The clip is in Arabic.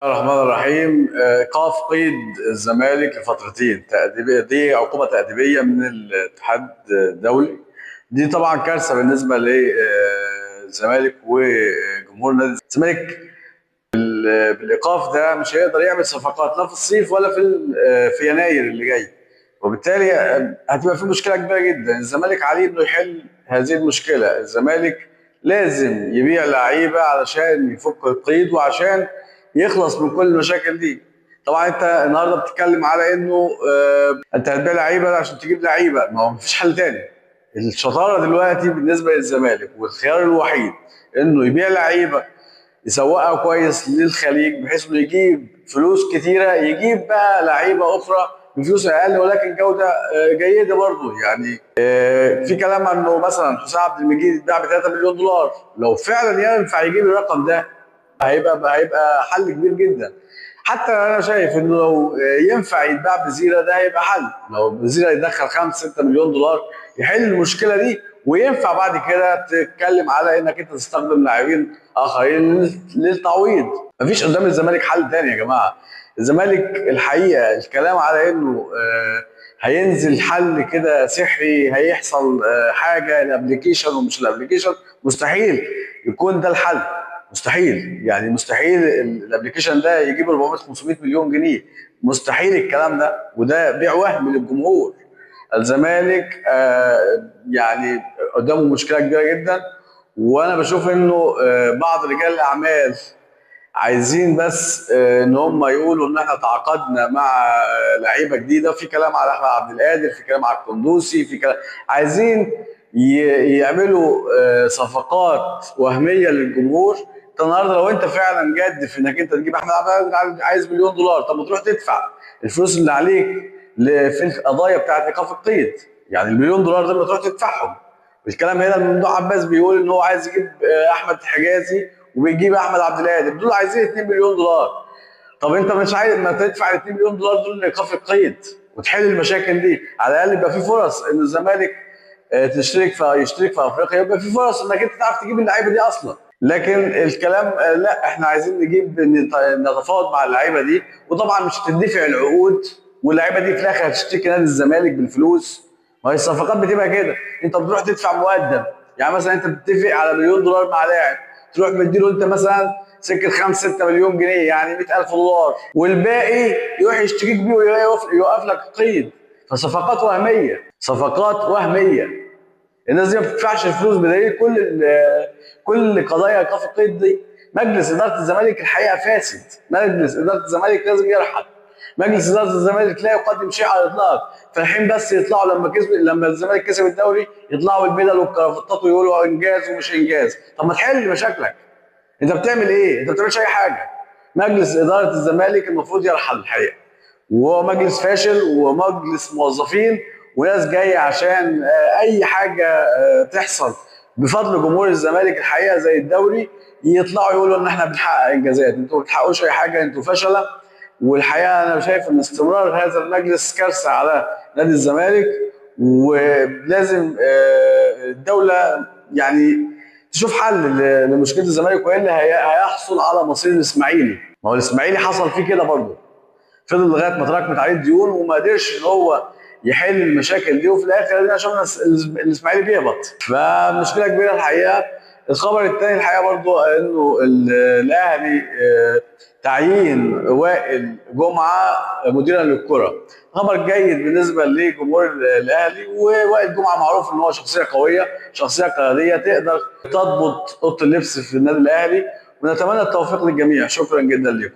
الله الرحمن الرحيم. ايقاف قيد الزمالك لفترتين تأديبية، دي عقوبة تأديبية من الاتحاد الدولي. دي طبعا كارثة بالنسبة للزمالك وجمهور نادي الزمالك. بالإيقاف ده مش هيقدر يعمل صفقات لا في الصيف ولا في يناير اللي جاي، وبالتالي هتبقى في مشكلة كبيرة جدا. الزمالك عليه انه يحل هذه المشكلة. الزمالك لازم يبيع لعيبة علشان يفك القيد وعشان يخلص من كل المشاكل دي. طبعا انت النهارده بتتكلم على انه انت هتبيع لعيبه عشان تجيب لعيبه، ما هو مفيش حل تاني. الشطاره دلوقتي بالنسبه للزمالك والخيار الوحيد انه يبيع لعيبه يسوقها كويس للخليج بحيث انه يجيب فلوس كتيره، يجيب بقى لعيبه اخرى بفلوس اقل ولكن جوده جيده برضه. يعني في كلام انه مثلا حسام عبد المجيد اتباع ب 3 مليون دولار، لو فعلا ينفع يجيب الرقم ده هيبقى حل كبير جدا. حتى انا شايف انه لو ينفع يتباع بزيرة ده هيبقى حل. لو بزيرة يدخل 5 6 مليون دولار يحل المشكله دي، وينفع بعد كده تتكلم على انك انت تستخدم لاعبين اخرين للتعويض. مفيش قدام الزمالك حل تاني يا جماعه. الزمالك الحقيقه الكلام على انه هينزل حل كده سحري، هيحصل حاجه الابلكيشن ومش الابلكيشن، مستحيل يكون ده الحل. مستحيل، يعني مستحيل الابلكيشن ده يجيب 400 500 مليون جنيه. مستحيل الكلام ده، وده بيع وهم للجمهور. الزمالك يعني قدامه مشكله كبيره جدا. وانا بشوف انه بعض رجال الاعمال عايزين بس ان هم يقولوا ان احنا تعاقدنا مع لعيبه جديده. في كلام على احمد عبد القادر، في كلام على القندوسي، في كلام عايزين يعملوا صفقات وهميه للجمهور. انت النهارده لو انت فعلا جاد في انك انت تجيب احمد عبد القادر عايز مليون دولار، طب ما تروح تدفع الفلوس اللي عليك في القضايا بتاعت ايقاف القيد. يعني المليون دولار ده ما تروح تدفعهم. الكلام هنا ممدوح عباس بيقول ان هو عايز يجيب احمد حجازي وبيجيب احمد عبد القادر، دول عايزين 2 مليون دولار. طب انت مش عايز ما تدفع ال 2 مليون دولار دول لايقاف القيد وتحل المشاكل دي؟ على الاقل يبقى في فرص ان الزمالك يشترك في افريقيا، يبقى في فرص انك انت تعرف تجيب اللعيبه دي اصلا. لكن الكلام لا، احنا عايزين نتفاوض مع اللعيبه دي، وطبعا مش هتدفع العقود واللعيبه دي في الاخر هتشتكي نادي الزمالك بالفلوس. ما هي الصفقات بتبقى كده، انت بتروح تدفع مقدم. يعني مثلا انت بتتفق على مليون دولار مع لاعب، تروح مديله انت مثلا سكه 5 6 مليون جنيه، يعني 100,000 دولار، والباقي يروح يشتريك بيه ويوقف لك قيد. فصفقات وهميه، صفقات وهميه. الناس دي ما بتدفعش الفلوس، بدليل كل قضايا ايقاف القيد دي. مجلس اداره الزمالك الحقيقه فاسد. مجلس اداره الزمالك لازم يرحل. مجلس اداره الزمالك لا يقدم شيء على الاطلاق. فرحين بس يطلعوا لما الزمالك كسب الدوري يطلعوا البدل والكرافتات ويقولوا انجاز ومش انجاز. طب ما تحل مشاكلك. انت بتعمل ايه؟ انت ما بتعملش اي حاجه. مجلس اداره الزمالك المفروض يرحل الحقيقه، وهو مجلس فاشل ومجلس موظفين وناس جايه عشان اي حاجه تحصل بفضل جمهور الزمالك الحقيقه زي الدوري، يطلعوا يقولوا ان احنا بنحقق انجازات. انتوا ما بتحققوش اي حاجه، انتوا فشله. والحقيقه انا شايف ان استمرار هذا المجلس كارثه على نادي الزمالك، ولازم الدوله يعني تشوف حل لمشكله الزمالك، والا هيحصل على مصير الاسماعيلي. ما هو الاسماعيلي حصل فيه كده برضه، فضل لغايه ما تراكمت عليه الديون وما قدرش ان هو يحل المشاكل دي، وفي الاخر ادينا شفنا الاسماعيلي بيهبط. فمشكله كبيره الحقيقه. الخبر الثاني الحقيقه برضو انه الاهلي تعيين وائل جمعه مديرا للكره. خبر جيد بالنسبه لجمهور الاهلي. ووائل جمعه معروف ان هو شخصيه قويه، شخصيه قياديه تقدر تضبط اوضه اللبس في النادي الاهلي. ونتمنى التوفيق للجميع. شكرا جدا لكم.